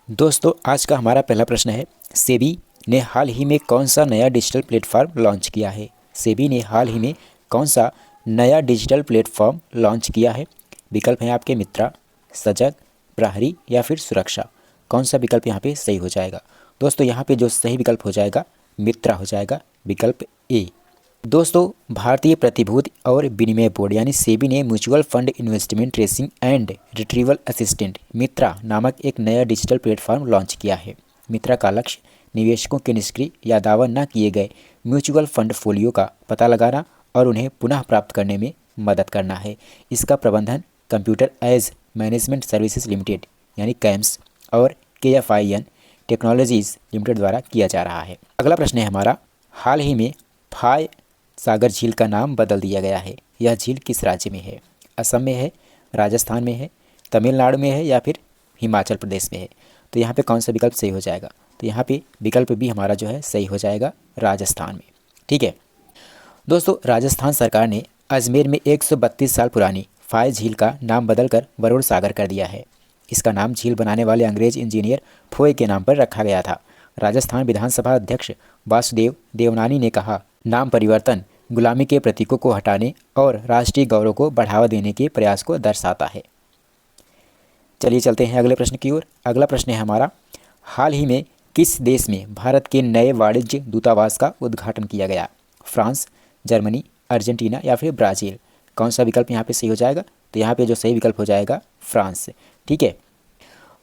दोस्तों आज का हमारा पहला प्रश्न है, सेबी ने हाल ही में कौन सा नया डिजिटल प्लेटफॉर्म लॉन्च किया है। सेबी ने हाल ही में कौन सा नया डिजिटल प्लेटफॉर्म लॉन्च किया है। विकल्प हैं आपके मित्रा, सजग, प्रहरी या फिर सुरक्षा। कौन सा विकल्प यहाँ पे सही हो जाएगा। दोस्तों यहाँ पे जो सही विकल्प हो जाएगा मित्रा हो जाएगा, विकल्प ए। दोस्तों भारतीय प्रतिभूति और विनिमय बोर्ड यानी सेबी ने mutual fund investment tracing and retrieval assistant MITRA नामक एक नया डिजिटल प्लेटफॉर्म लॉन्च किया है। मित्रा का लक्ष्य निवेशकों के निष्क्रिय या दावा न किए गए म्यूचुअल फंड फोलियो का पता लगाना और उन्हें पुनः प्राप्त करने में मदद करना है। इसका प्रबंधन computer age management services limited यानी कैम्स और KFIN टेक्नोलॉजीज लिमिटेड द्वारा किया जा रहा है। अगला प्रश्न है हमारा, हाल ही में फाय सागर झील का नाम बदल दिया गया है। यह झील किस राज्य में है। असम में है, राजस्थान में है, तमिलनाडु में है या फिर हिमाचल प्रदेश में है। तो यहाँ पे कौन सा विकल्प सही हो जाएगा। तो यहाँ पे विकल्प भी हमारा जो है सही हो जाएगा, राजस्थान में। ठीक है दोस्तों, राजस्थान सरकार ने अजमेर में 132 साल पुरानी फाय झील का नाम बदलकर वरुण सागर कर दिया है। इसका नाम झील बनाने वाले अंग्रेज इंजीनियर फोय के नाम पर रखा गया था। राजस्थान विधानसभा अध्यक्ष वासुदेव देवनानी ने कहा, नाम परिवर्तन गुलामी के प्रतीकों को हटाने और राष्ट्रीय गौरव को बढ़ावा देने के प्रयास को दर्शाता है। चलिए चलते हैं अगले प्रश्न की ओर। अगला प्रश्न है हमारा, हाल ही में किस देश में भारत के नए वाणिज्य दूतावास का उद्घाटन किया गया। फ्रांस, जर्मनी, अर्जेंटीना या फिर ब्राज़ील। कौन सा विकल्प यहाँ पे सही हो जाएगा। तो यहाँ पे जो सही विकल्प हो जाएगा फ्रांस। ठीक है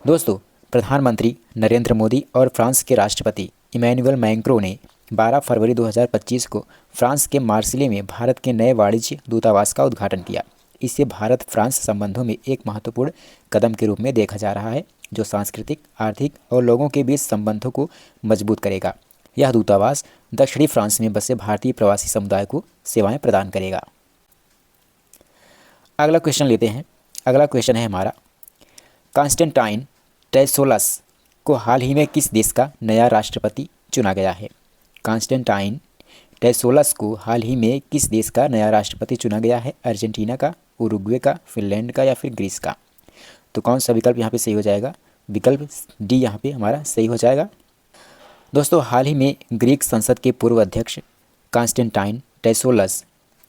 दोस्तों, प्रधानमंत्री नरेंद्र मोदी और फ्रांस के राष्ट्रपति इमैनुअल मैक्रों ने 12 फरवरी 2025 को फ्रांस के मार्सिले में भारत के नए वाणिज्य दूतावास का उद्घाटन किया। इसे भारत फ्रांस संबंधों में एक महत्वपूर्ण कदम के रूप में देखा जा रहा है, जो सांस्कृतिक, आर्थिक और लोगों के बीच संबंधों को मजबूत करेगा। यह दूतावास दक्षिणी फ्रांस में बसे भारतीय प्रवासी समुदाय को सेवाएं प्रदान करेगा। अगला क्वेश्चन लेते हैं। अगला क्वेश्चन है हमारा, कॉन्स्टेंटाइन टेसोलस को हाल ही में किस देश का नया राष्ट्रपति चुना गया है। कॉन्स्टेंटाइन टेसोलस को हाल ही में किस देश का नया राष्ट्रपति चुना गया है। अर्जेंटीना का, उरुग्वे का, फिनलैंड का या फिर ग्रीस का। तो कौन सा विकल्प यहाँ पे सही हो जाएगा। विकल्प डी यहाँ पे हमारा सही हो जाएगा। दोस्तों हाल ही में ग्रीक संसद के पूर्व अध्यक्ष कॉन्स्टेंटाइन टेसोलस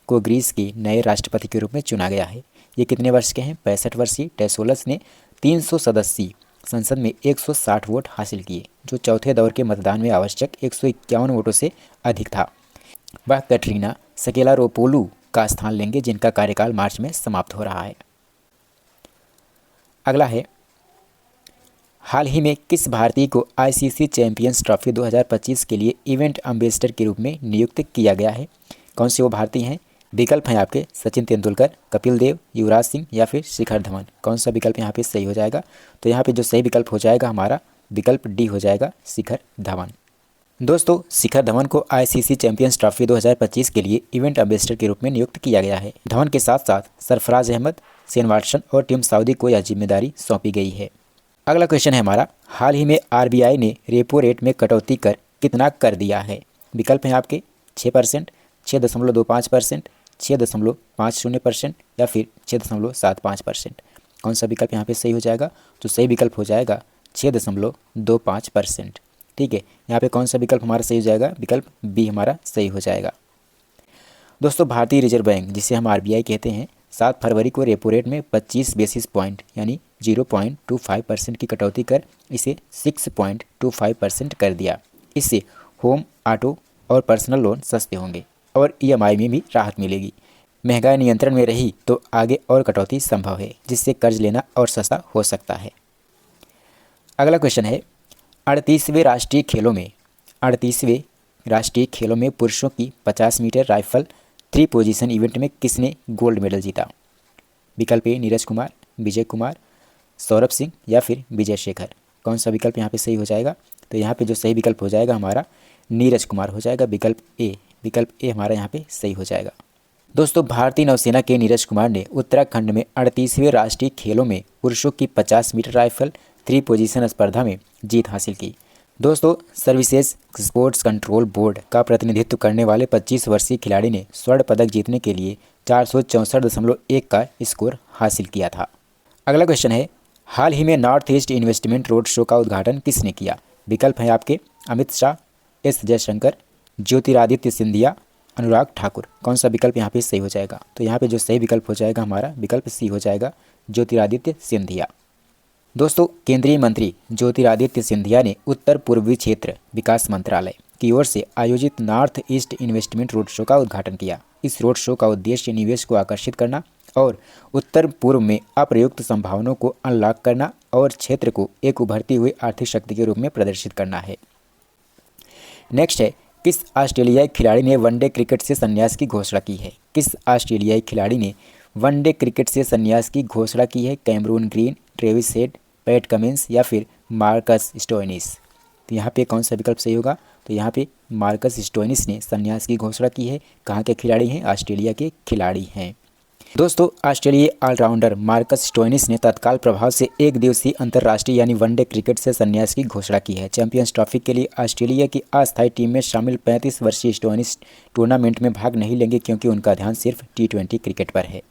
को ग्रीस के नए राष्ट्रपति के रूप में चुना गया है। ये कितने वर्ष के हैं। 65 वर्षीय टेसोलस ने 300 सदस्यीय संसद में 160 वोट हासिल किए, जो चौथे दौर के मतदान में आवश्यक 151 वोटों से अधिक था। वह कैटरीना सकेलारोपोलू का स्थान लेंगे, जिनका कार्यकाल मार्च में समाप्त हो रहा है। अगला है, हाल ही में किस भारतीय को ICC चैंपियंस ट्रॉफी 2025 के लिए इवेंट एम्बेसडर के रूप में नियुक्त किया गया है। कौन से वो भारतीय हैं। विकल्प हैं आपके सचिन तेंदुलकर, कपिल देव, युवराज सिंह या फिर शिखर धवन। कौन सा विकल्प यहाँ पे सही हो जाएगा। तो यहाँ पे जो सही विकल्प हो जाएगा हमारा विकल्प डी हो जाएगा, शिखर धवन। दोस्तों शिखर धवन को ICC चैंपियंस ट्रॉफी 2025 के लिए इवेंट एम्बेसडर के रूप में नियुक्त किया गया है। धवन के साथ साथ सरफराज अहमद, शेन वाटसन और टिम साउदी को यह जिम्मेदारी सौंपी गई है। अगला क्वेश्चन है हमारा, हाल ही में RBI ने रेपो रेट में कटौती कर कितना कर दिया है। विकल्प हैं आपके 6%, 6.25%, 6.50% या फिर 6.75%। कौन सा विकल्प यहाँ पे सही हो जाएगा। तो सही विकल्प हो जाएगा 6.25%। ठीक है, यहाँ पे कौन सा विकल्प हमारा सही हो जाएगा। विकल्प बी हमारा सही हो जाएगा। दोस्तों भारतीय रिजर्व बैंक, जिसे हम RBI कहते हैं, 7 फरवरी को रेपो रेट में 25 बेसिस पॉइंट यानी 0.25% की कटौती कर इसे 6.25% कर दिया। इससे होम, ऑटो और पर्सनल लोन सस्ते होंगे और EMI में भी राहत मिलेगी। महंगाई नियंत्रण में रही तो आगे और कटौती संभव है, जिससे कर्ज लेना और सस्ता हो सकता है। अगला क्वेश्चन है, 38वें राष्ट्रीय खेलों में पुरुषों की 50 मीटर राइफल 3 पोजीशन इवेंट में किसने गोल्ड मेडल जीता। विकल्प ए नीरज कुमार, विजय कुमार, सौरभ सिंह या फिर विजय शेखर। कौन सा विकल्प यहाँ पे सही हो जाएगा। तो यहाँ पे जो सही विकल्प हो जाएगा हमारा नीरज कुमार हो जाएगा, विकल्प ए हमारा यहाँ पे सही हो जाएगा। दोस्तों भारतीय नौसेना के नीरज कुमार ने उत्तराखंड में 38वें राष्ट्रीय खेलों में पुरुषों की 50 मीटर राइफल 3 पोजीशन स्पर्धा में जीत हासिल की। दोस्तों सर्विसेज स्पोर्ट्स कंट्रोल बोर्ड का प्रतिनिधित्व करने वाले 25 वर्षीय खिलाड़ी ने स्वर्ण पदक जीतने के लिए 464.1 का स्कोर हासिल किया था। अगला क्वेश्चन है, हाल ही में north east investment road show का उद्घाटन किसने किया? विकल्प हैं आपके अमित शाह, एस जयशंकर, ज्योतिरादित्य सिंधिया, अनुराग ठाकुर। कौन सा विकल्प यहाँ पे सही हो जाएगा? तो यहाँ पे जो सही विकल्प हो जाएगा हमारा विकल्प सी हो जाएगा, ज्योतिरादित्य सिंधिया। दोस्तों, केंद्रीय मंत्री ज्योतिरादित्य सिंधिया ने उत्तर पूर्वी क्षेत्र विकास मंत्रालय की ओर से आयोजित north east investment road show का उद्घाटन किया। इस रोड शो का उद्देश्य निवेश को आकर्षित करना और उत्तर पूर्व में अप्रयुक्त संभावनाओं को अनलॉक करना और क्षेत्र को एक उभरती हुई आर्थिक शक्ति के रूप में प्रदर्शित करना है। नेक्स्ट है, किस ऑस्ट्रेलियाई खिलाड़ी ने वनडे क्रिकेट से संन्यास की घोषणा की है? किस ऑस्ट्रेलियाई खिलाड़ी ने वनडे क्रिकेट से संन्यास की घोषणा की है? Cameron Green, Travis head, PAT Cummins या फिर मार्कस स्टोइनिस। तो यहाँ पे कौन सा विकल्प सही होगा? तो यहाँ पे मार्कस स्टोइनिस ने संन्यास की घोषणा की है। कहाँ के खिलाड़ी हैं? ऑस्ट्रेलिया के खिलाड़ी हैं। दोस्तों, ऑस्ट्रेलियाई ऑलराउंडर मार्कस स्टोइनिस ने तत्काल प्रभाव से एक दिवसीय अंतर्राष्ट्रीय यानी वनडे क्रिकेट से संन्यास की घोषणा की है। चैंपियंस ट्रॉफी के लिए ऑस्ट्रेलिया की अस्थायी टीम में शामिल 35 वर्षीय स्टोइनिस टूर्नामेंट में भाग नहीं लेंगे क्योंकि उनका ध्यान सिर्फ T20 क्रिकेट पर है।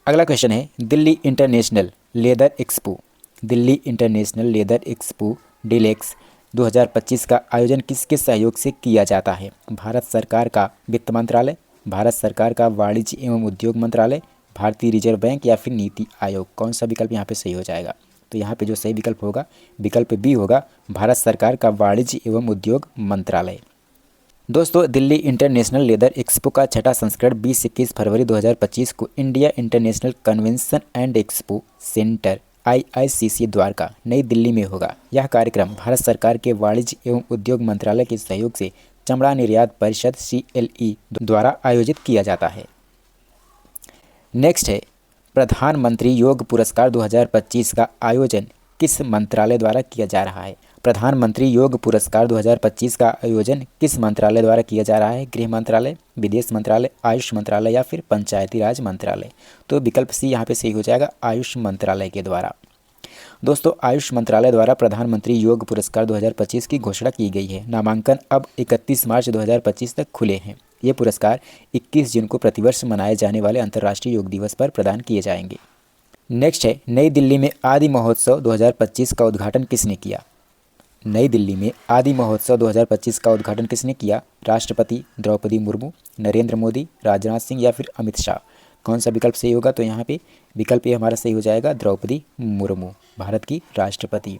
अगला क्वेश्चन है, Delhi international leather expo, Delhi international leather expo deluxe 2025 का आयोजन किसके सहयोग से किया जाता है? भारत सरकार का वित्त मंत्रालय, भारत सरकार का वाणिज्य एवं उद्योग मंत्रालय, भारतीय रिजर्व बैंक या फिर नीति आयोग। कौन सा विकल्प यहाँ पे सही हो जाएगा? तो यहाँ पे जो सही विकल्प होगा विकल्प बी होगा, भारत सरकार का वाणिज्य एवं उद्योग मंत्रालय। दोस्तों, दिल्ली इंटरनेशनल लेदर एक्सपो का छठा संस्करण 20-21 फरवरी 2025 को India international convention and expo centre IICC Dwarka नई दिल्ली में होगा। यह कार्यक्रम भारत सरकार के वाणिज्य एवं उद्योग मंत्रालय के सहयोग से चमड़ा निर्यात परिषद CLE द्वारा आयोजित किया जाता है। नेक्स्ट है, प्रधानमंत्री योग पुरस्कार 2025 का आयोजन किस मंत्रालय द्वारा किया जा रहा है? प्रधानमंत्री योग पुरस्कार 2025 का आयोजन किस मंत्रालय द्वारा किया जा रहा है? गृह मंत्रालय, विदेश मंत्रालय, आयुष मंत्रालय या फिर पंचायती राज मंत्रालय। तो विकल्प सी यहाँ पे सही हो जाएगा, आयुष मंत्रालय के द्वारा। दोस्तों, आयुष मंत्रालय द्वारा प्रधानमंत्री योग पुरस्कार 2025 की घोषणा की गई है। नामांकन अब 31 मार्च 2025 तक खुले हैं। ये पुरस्कार 21 जून को प्रतिवर्ष मनाए जाने वाले अंतर्राष्ट्रीय योग दिवस पर प्रदान किए जाएंगे। नेक्स्ट है, नई दिल्ली में आदि महोत्सव 2025 का उद्घाटन किसने किया? नई दिल्ली में आदि महोत्सव 2025 का उद्घाटन किसने किया? राष्ट्रपति द्रौपदी मुर्मू, नरेंद्र मोदी, राजनाथ सिंह या फिर अमित शाह। कौन सा विकल्प सही होगा? तो यहाँ पे विकल्प ये हमारा सही हो जाएगा, द्रौपदी मुर्मू, भारत की राष्ट्रपति।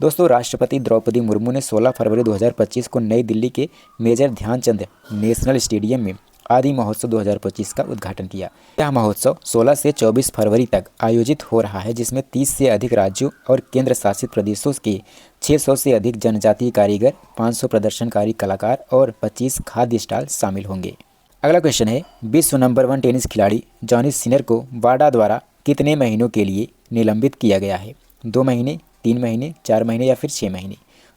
दोस्तों, राष्ट्रपति द्रौपदी मुर्मू ने 16 फरवरी 2025 को नई दिल्ली के मेजर ध्यानचंद नेशनल स्टेडियम में आदि महोत्सव 2025 का उद्घाटन किया। यह महोत्सव 16 से 24 फरवरी तक आयोजित हो रहा है, जिसमें 30 से अधिक राज्यों और केंद्र शासित प्रदेशों के 600 से अधिक जनजातीय कारीगर, 500 प्रदर्शनकारी कलाकार और 25 खाद्य स्टॉल शामिल होंगे। अगला क्वेश्चन है, विश्व नंबर 1 टेनिस खिलाड़ी जॉनी सिनर को वाडा द्वारा कितने महीनों के लिए निलंबित किया गया है? 2 महीने, 3 महीने, 4 महीने या फिर 6 महीने।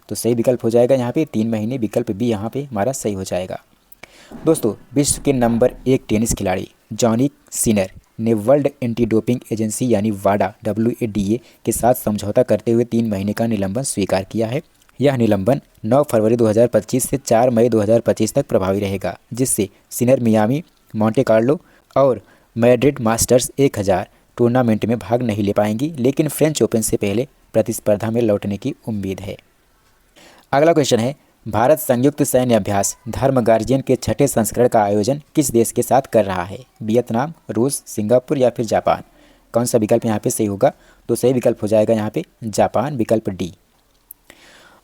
तो सही विकल्प हो जाएगा यहाँ पे 3 महीने, विकल्प बी यहाँ पे हमारा सही हो जाएगा। दोस्तों, विश्व के नंबर 1 टेनिस खिलाड़ी जॉनी सिनर ने वर्ल्ड एंटी डोपिंग एजेंसी यानी वाडा WADA के साथ समझौता करते हुए 3 महीने का निलंबन स्वीकार किया है। यह निलंबन 9 फरवरी 2025 से 4 मई 2025 तक प्रभावी रहेगा, जिससे सिनर मियामी, मोंटे कार्लो और मैड्रिड मास्टर्स 1000 टूर्नामेंट में भाग नहीं ले पाएंगी, लेकिन फ्रेंच ओपन से पहले प्रतिस्पर्धा में लौटने की उम्मीद है। अगला क्वेश्चन है, भारत संयुक्त सैन्य अभ्यास धर्म गार्जियन के छठे संस्करण का आयोजन किस देश के साथ कर रहा है? वियतनाम, रूस, सिंगापुर या फिर जापान। कौन सा विकल्प यहाँ पे सही होगा? तो सही विकल्प हो जाएगा यहाँ पे जापान, विकल्प डी।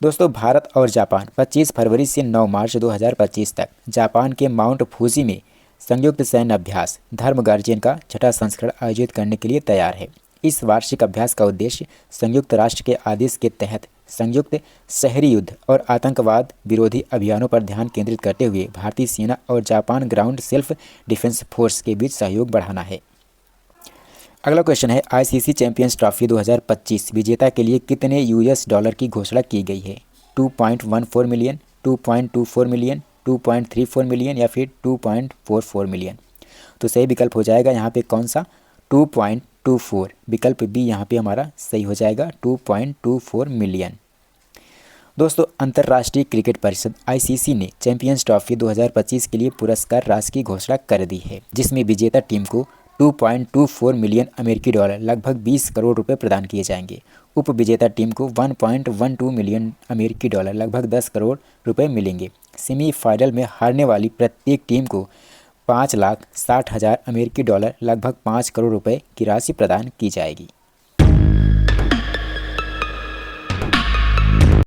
दोस्तों, भारत और जापान 25 फरवरी से 9 मार्च 2025 तक जापान के माउंट फूजी में संयुक्त सैन्य अभ्यास धर्म गार्जियन का छठा संस्करण आयोजित करने के लिए तैयार है। इस वार्षिक अभ्यास का उद्देश्य संयुक्त राष्ट्र के आदेश के तहत संयुक्त शहरी युद्ध और आतंकवाद विरोधी अभियानों पर ध्यान केंद्रित करते हुए भारतीय सेना और Japan ground self defence force के बीच सहयोग बढ़ाना है। अगला क्वेश्चन है, ICC चैंपियंस ट्रॉफी 2025 विजेता के लिए कितने $US की घोषणा की गई है? 2.14 मिलियन, 2.24 मिलियन, 2.34 मिलियन या फिर 2.44 मिलियन। तो सही विकल्प हो जाएगा यहाँ पे कौन सा? 2.24, विकल्प बी यहाँ पे हमारा सही हो जाएगा, 2.24 मिलियन। दोस्तों, अंतर्राष्ट्रीय क्रिकेट परिषद ICC ने चैंपियंस ट्रॉफी 2025 के लिए पुरस्कार राशि की घोषणा कर दी है, जिसमें विजेता टीम को 2.24 मिलियन अमेरिकी डॉलर लगभग 20 करोड़ रुपए प्रदान किए जाएंगे। उपविजेता टीम को 1.12 मिलियन अमेरिकी डॉलर लगभग 10 करोड़ रुपए मिलेंगे। सेमीफाइनल में हारने वाली प्रत्येक टीम को 5,60,000 अमेरिकी डॉलर लगभग 5 करोड़ रुपए की राशि प्रदान की जाएगी।